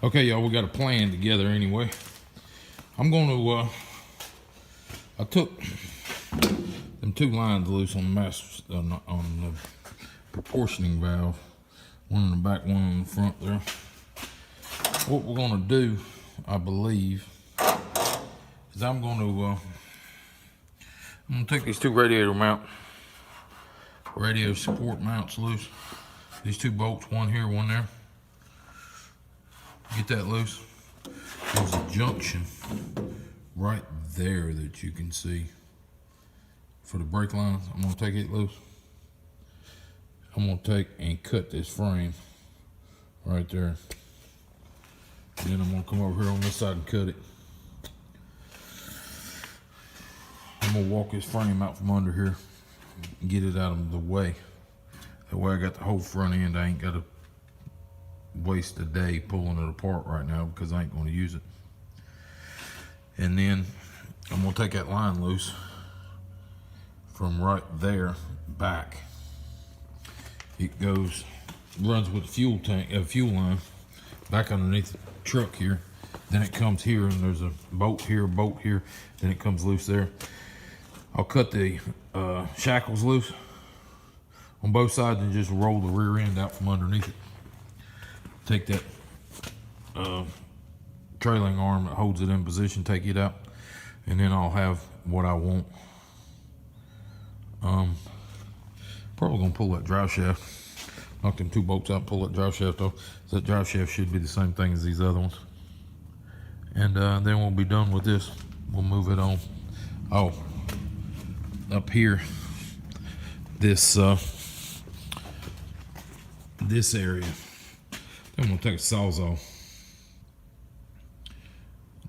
Okay, y'all, we got a plan together anyway. I'm going to, I took them two lines loose on the master, on the proportioning valve. One in the back, one in the front there. What we're going to do, I believe, is I'm going to take these two radio support mounts loose. These two bolts, one here, one there. Get that loose. There's a junction right there that you can see for the brake lines. I'm going to take it loose. I'm going to take and cut this frame right there. Then I'm going to come over here on this side and cut it. I'm going to walk this frame out from under here and get it out of the way. That way I got the whole front end. I ain't got to waste a day pulling it apart right now because I ain't going to use it. And then I'm going to take that line loose from right there back. It runs with the fuel tank, fuel line back underneath the truck here. Then it comes here and there's a bolt here, then it comes loose there. I'll cut the shackles loose on both sides and just roll the rear end out from underneath it. Take that trailing arm that holds it in position, take it out, and then I'll have what I want. Probably gonna pull that drive shaft, knock them two bolts out, pull that drive shaft off. So that drive shaft should be the same thing as these other ones. And then we'll be done with this. We'll move it on. Oh, up here, this area. I'm gonna take a sawzall,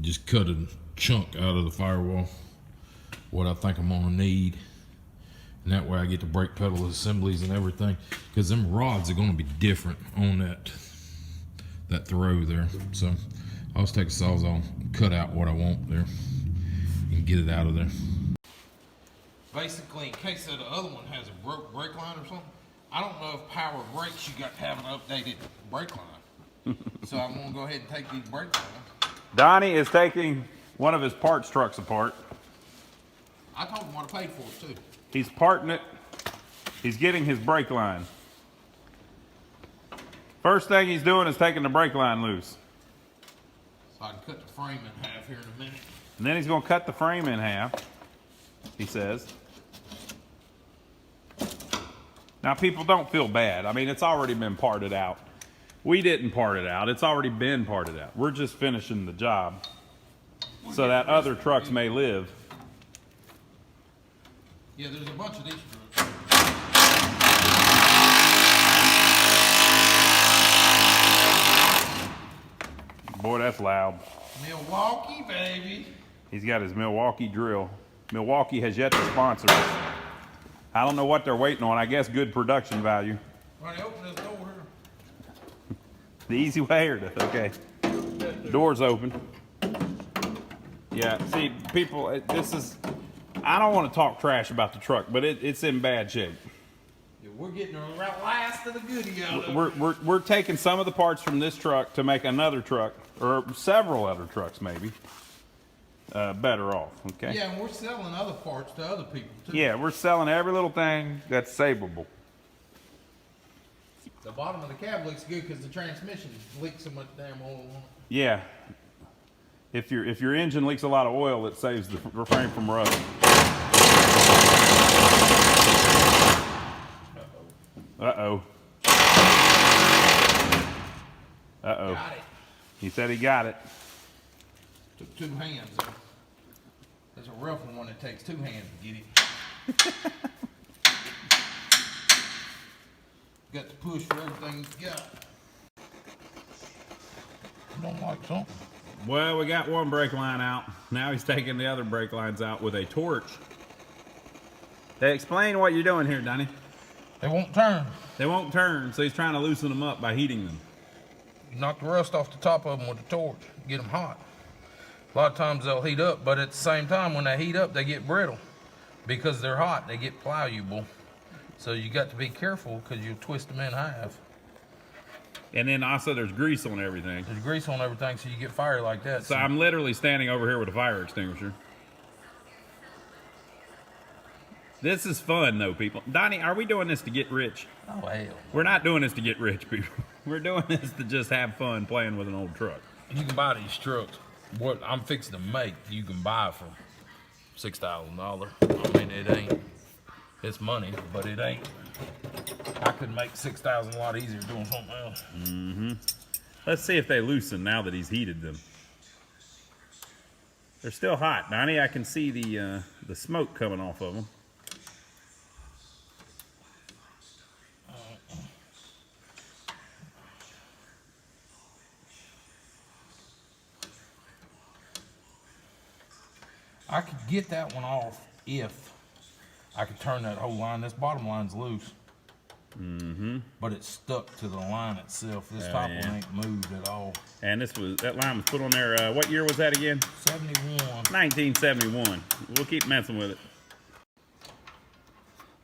just cut a chunk out of the firewall, what I think I'm gonna need. And that way I get the brake pedal assemblies and everything, because them rods are gonna be different on that throw there. So I'll just take a sawzall, cut out what I want there, and get it out of there. Basically, in case the other one has a broke brake line or something, I don't know if power brakes, you got to have an updated brake line. So I'm going to go ahead and take these brake lines. Donnie is taking one of his parts trucks apart. I told him what I paid for it too. He's parting it. He's getting his brake line. First thing he's doing is taking the brake line loose. So I can cut the frame in half here in a minute. And then he's going to cut the frame in half, he says. Now, people, don't feel bad. I mean, it's already been parted out. We didn't part it out. It's already been parted out. We're just finishing the job so that other trucks may live. Yeah, there's a bunch of these trucks. Boy, that's loud. Milwaukee, baby. He's got his Milwaukee drill. Milwaukee has yet to sponsor us. I don't know what they're waiting on. I guess good production value. Right, open this door here. The easy way or okay. Door's open. Yeah, see, people, I don't want to talk trash about the truck, but it's in bad shape. Yeah, we're getting the last of the goodie out of it. We're taking some of the parts from this truck to make another truck, or several other trucks maybe, better off, okay? Yeah, and we're selling other parts to other people too. Yeah, we're selling every little thing that's savable. The bottom of the cab looks good because the transmission leaks so much damn oil on it. Yeah. If your engine leaks a lot of oil, it saves the frame from rust. Uh-oh. Uh-oh. Got it. He said he got it. Took two hands though. That's a rough one that takes two hands to get it. Got to push for everything you got. You don't like something? Well, we got one brake line out. Now he's taking the other brake lines out with a torch. Hey, explain what you're doing here, Donnie. They won't turn. They won't turn, so he's trying to loosen them up by heating them. You knock the rust off the top of them with the torch, get them hot. A lot of times they'll heat up, but at the same time, when they heat up, they get brittle. Because they're hot, they get pliable. So you got to be careful because you'll twist them in half. And then also there's grease on everything. There's grease on everything, so you get fire like that. So I'm literally standing over here with a fire extinguisher. This is fun, though, people. Donnie, are we doing this to get rich? Oh, hell. We're not doing this to get rich, people. We're doing this to just have fun playing with an old truck. You can buy these trucks. What I'm fixing to make, you can buy for $6,000. I mean, it ain't. It's money, but it ain't. I could make $6,000 a lot easier doing something else. Mm-hmm. Let's see if they loosen now that he's heated them. They're still hot, Donnie. I can see the smoke coming off of them. I could get that one off if I could turn that whole line. This bottom line's loose. Mm-hmm. But it's stuck to the line itself. This top one ain't moved at all. And that line was put on there, what year was that again? 71. 1971. We'll keep messing with it.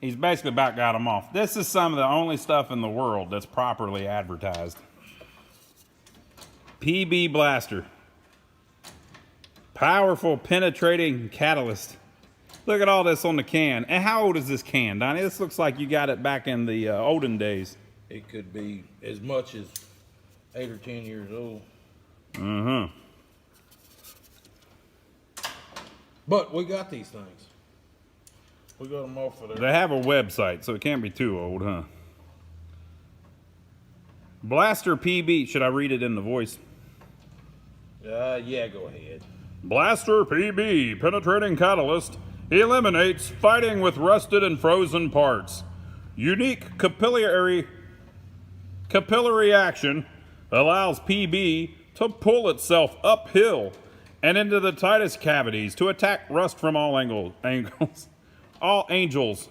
He's basically about got them off. This is some of the only stuff in the world that's properly advertised. PB Blaster. Powerful penetrating catalyst. Look at all this on the can. And how old is this can, Donnie? This looks like you got it back in the olden days. It could be as much as 8 or 10 years old. Mm-hmm. But we got these things. We got them off of there. They have a website, so it can't be too old, huh? Blaster PB. Should I read it in the voice? Yeah, go ahead. Blaster PB penetrating catalyst eliminates fighting with rusted and frozen parts. Unique capillary action allows PB to pull itself uphill and into the tightest cavities to attack rust from all angles. All angles.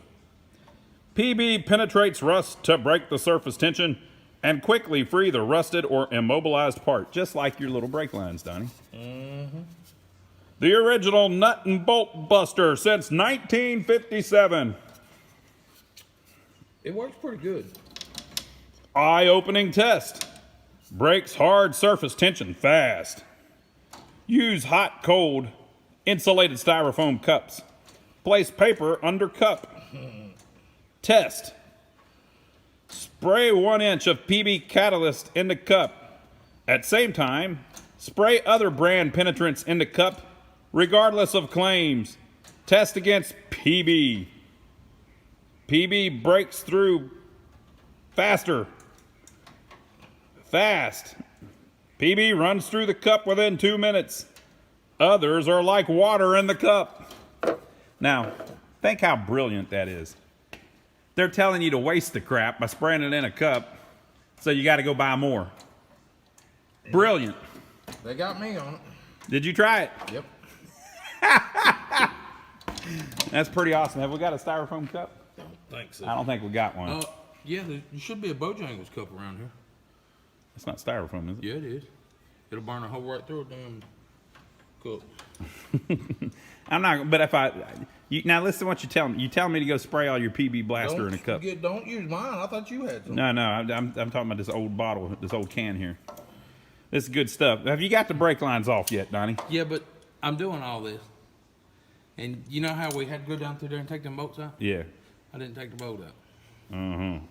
PB penetrates rust to break the surface tension and quickly free the rusted or immobilized part, just like your little brake lines, Donnie. Mm-hmm. The original nut and bolt buster since 1957. It works pretty good. Eye-opening test. Breaks hard surface tension fast. Use hot, cold, insulated styrofoam cups. Place paper under cup. Test. Spray 1 inch of PB catalyst in the cup. At same time, spray other brand penetrants in the cup, regardless of claims. Test against PB. PB breaks through faster. Fast. PB runs through the cup within 2 minutes. Others are like water in the cup. Now, think how brilliant that is. They're telling you to waste the crap by spraying it in a cup, so you got to go buy more. Brilliant. They got me on it. Did you try it? Yep. That's pretty awesome. Have we got a styrofoam cup? Don't think so. I don't think we got one. Yeah, there should be a Bojangles cup around here. It's not styrofoam, is it? Yeah, it is. It'll burn a hole right through a damn cup. I'm not, but now listen to what you tell me. You tell me to go spray all your PB Blaster in a cup. Don't use mine. I thought you had some. No, I'm talking about this old bottle, this old can here. This is good stuff. Have you got the brake lines off yet, Donnie? Yeah, but I'm doing all this. And you know how we had to go down through there and take them bolts out? Yeah. I didn't take the bolt out. Mm-hmm.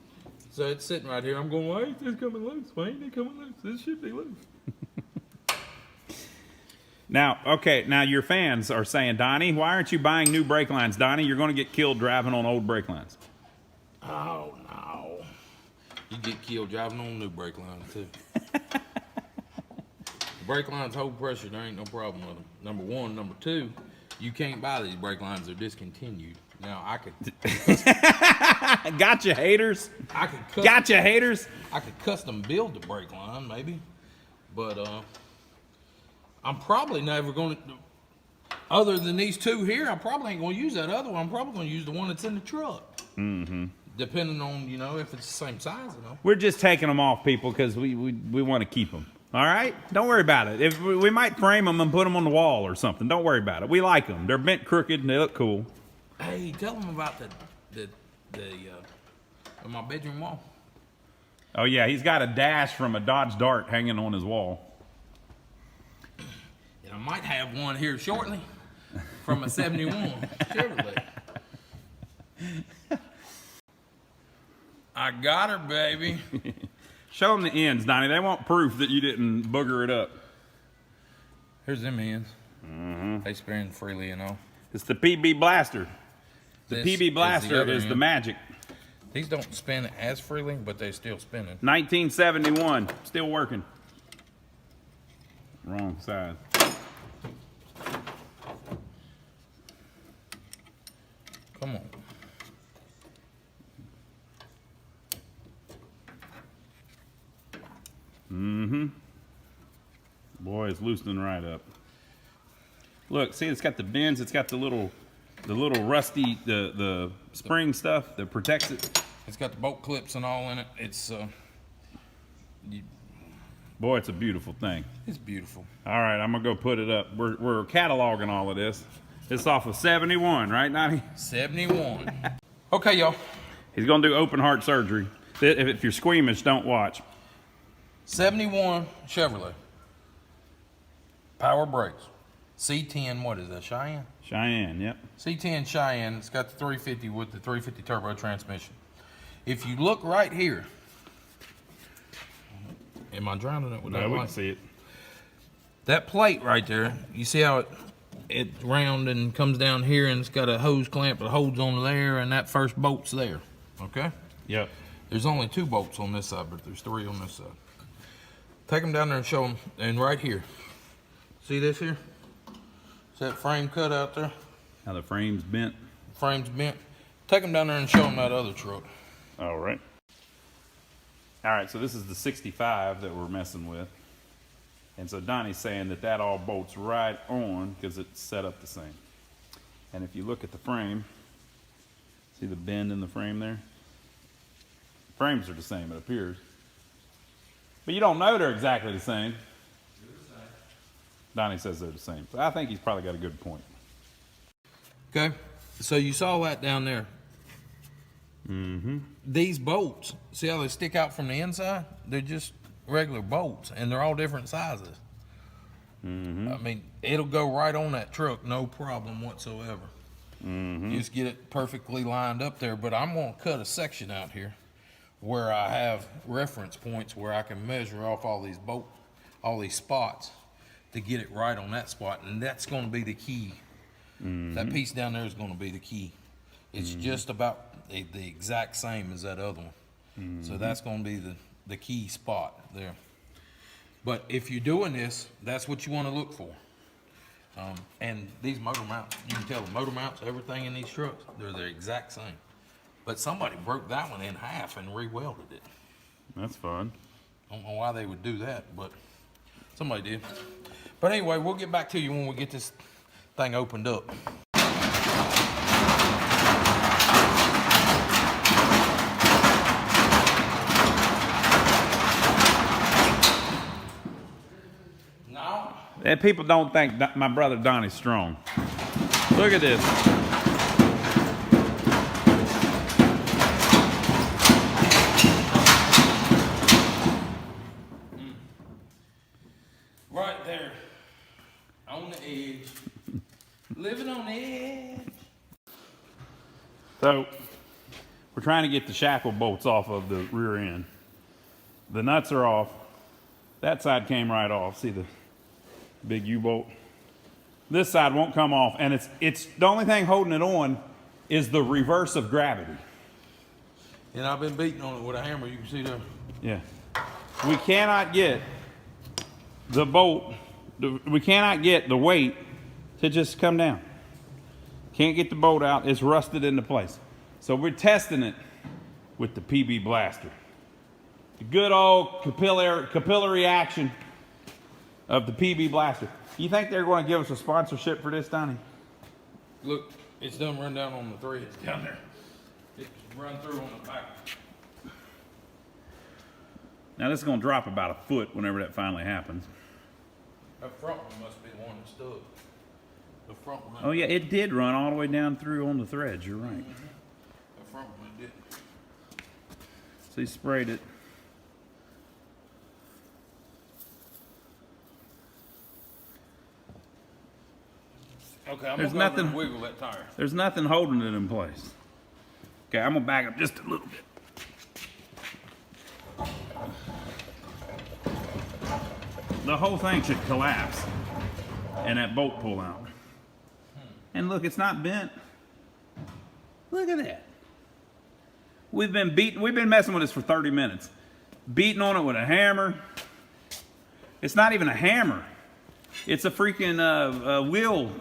So it's sitting right here. I'm going, why ain't this coming loose? Why ain't it coming loose? This should be loose. Now your fans are saying, Donnie, why aren't you buying new brake lines? Donnie, you're going to get killed driving on old brake lines. Oh, no. You get killed driving on new brake lines, too. Brake lines hold pressure. There ain't no problem with them. Number one. Number two, you can't buy these brake lines. They're discontinued. Now, I could... Gotcha, haters. Gotcha, haters. I could custom build the brake line, maybe. But I'm probably never going to... Other than these two here, I probably ain't going to use that other one. I'm probably going to use the one that's in the truck. Mm-hmm. Depending on, if it's the same size, We're just taking them off, people, because we want to keep them. All right? Don't worry about it. If we might frame them and put them on the wall or something. Don't worry about it. We like them. They're bent crooked and they look cool. Hey, tell them about the my bedroom wall. Oh yeah, he's got a dash from a Dodge Dart hanging on his wall. And I might have one here shortly from a 71 Chevrolet. I got her, baby. Show them the ends, Donnie. They want proof that you didn't booger it up. Here's them ends. They spin freely and all. It's the PB Blaster. The This PB Blaster is is the the magic. These don't spin as freely, but they're still spinning. 1971, still working. Wrong side. Come on. Boy, it's loosening right up. Look, see, it's got the bends. It's got the little rusty, the spring stuff that protects it. It's got the bolt clips and all in it. Boy, it's a beautiful thing. It's beautiful. All right, I'm gonna go put it up. We're cataloging all of this. It's off of 71, right, Donnie? 71. Okay, y'all. He's gonna do open heart surgery. If you're squeamish, don't watch. 71 Chevrolet. Power brakes. C10, what is that, Cheyenne? Cheyenne, yep. C10 Cheyenne. It's got the 350 with the 350 turbo transmission. If you look right here, am I drowning it with that No, we light? can see it. That plate right there, you see how it's round and comes down here, and it's got a hose clamp that holds on there, and that first bolt's there. Okay? Yep. There's only 2 bolts on this side, but there's 3 on this side. Take them down there and show them. And right here, see this here? See that frame cut out there? Now the frame's bent. Frame's bent. Take them down there and show them that other truck. All right. All right, so this is the 65 that we're messing with. And so Donnie's saying that all bolts right on because it's set up the same. And if you look at the frame, see the bend in the frame there? Frames are the same, it appears. But you don't know they're exactly the same. Donnie says they're the same. So I think he's probably got a good point. Okay? So you saw that down there. These bolts, see how they stick out from the inside? They're just regular bolts, and they're all different sizes. I mean, it'll go right on that truck, no problem whatsoever. You just get it perfectly lined up there, but I'm going to cut a section out here where I have reference points where I can measure off all these spots to get it right on that spot, and that's going to be the key. That piece down there is going to be the key. It's just about the exact same as that other one. So that's going to be the key spot there. But if you're doing this, that's what you want to look for. And these motor mounts, you can tell the motor mounts, everything in these trucks, they're the exact same. But somebody broke that one in half and re-welded it. That's fun. I don't know why they would do that, but somebody did. But anyway, we'll get back to you when we get this thing opened up. No. And people don't think my brother Donnie's strong. Look at this. Right there. On the edge. Living on the edge. So, we're trying to get the shackle bolts off of the rear end. The nuts are off. That side came right off. See the big U-bolt? This side won't come off, and it's the only thing holding it on is the reverse of gravity. And I've been beating on it with a hammer, you can see there. Yeah. We cannot get the bolt, we cannot get the weight to just come down. Can't get the bolt out, it's rusted into place. So we're testing it with the PB Blaster. The good old capillary action of the PB Blaster. You think they're going to give us a sponsorship for this, Donnie? Look, it's done run down on the threads down there. It's run through on the back. Now this is going to drop about a foot whenever that finally happens. That front one must be the one that stuck. The front one. Oh yeah, it did run all the way down through on the threads, you're right. The front one didn't. So he sprayed it. Okay, I'm There's gonna go over nothing- and wiggle that tire. There's nothing holding it in place. Okay, I'm gonna back up just a little bit. The whole thing should collapse and that bolt pull out. And look, it's not bent. Look at that. We've been messing with this for 30 minutes. Beating on it with a hammer. It's not even a hammer. It's a freaking wheel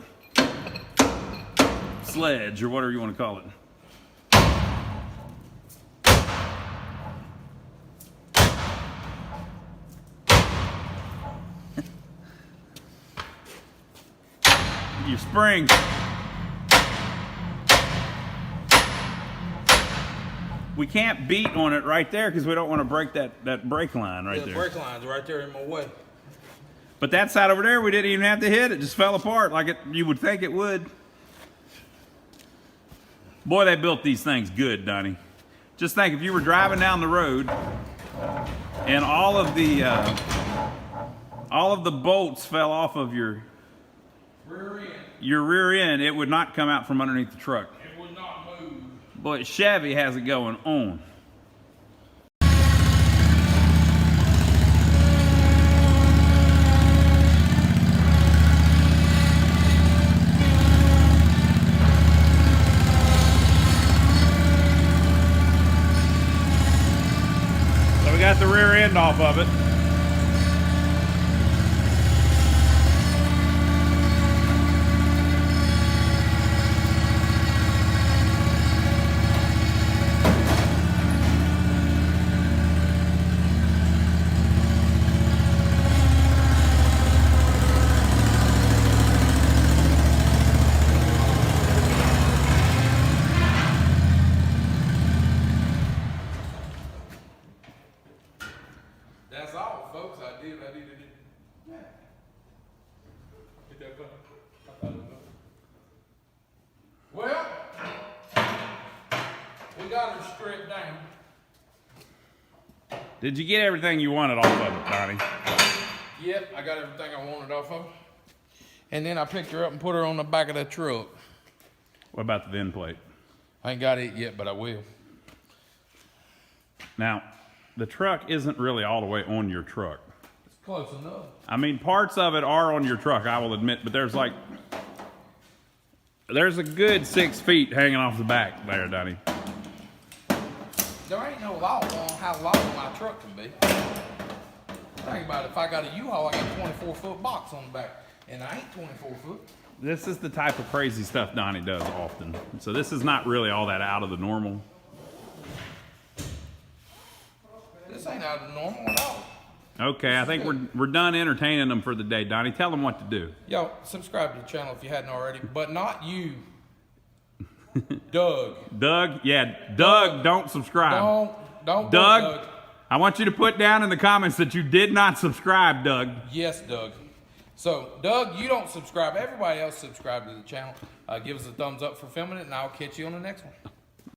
sledge or whatever you want to call it. Your spring. We can't beat on it right there because we don't want to break that brake line right there. The brake line's right there in my way. But that side over there, we didn't even have to hit. It just fell apart like you would think it would. Boy, they built these things good, Donnie. Just think if you were driving down the road and all of the bolts fell off of your rear end, it would not come out from underneath the truck. It would not move. Boy, Chevy has it going on. So we got the rear end off of it. That's all, folks. I did it. Yeah. Get that button. I thought it was. Well, we got her stripped down. Did you get everything you wanted off of it, Donnie? Yep, I got everything I wanted off of her. And then I picked her up and put her on the back of that truck. What about the VIN plate? I ain't got it yet, but I will. Now, the truck isn't really all the way on your truck. It's close enough. I mean, parts of it are on your truck, I will admit, but there's a good 6 feet hanging off the back there, Donnie. There ain't no law on how long my truck can be. Think about it. If I got a U-Haul, I got a 24-foot box on the back. And I ain't 24 foot. This is the type of crazy stuff Donnie does often. So this is not really all that out of the normal. This ain't out of the normal at all. Okay, I think we're done entertaining them for the day. Donnie, tell them what to do. Yo, subscribe to the channel if you hadn't already, but not you. Doug. Doug, yeah, Doug, don't subscribe. Don't Doug, I want you to put down in the comments that you did not subscribe, Doug. Yes, Doug. So, Doug, you don't subscribe. Everybody else subscribe to the channel. Give us a thumbs up for filming it, and I'll catch you on the next one.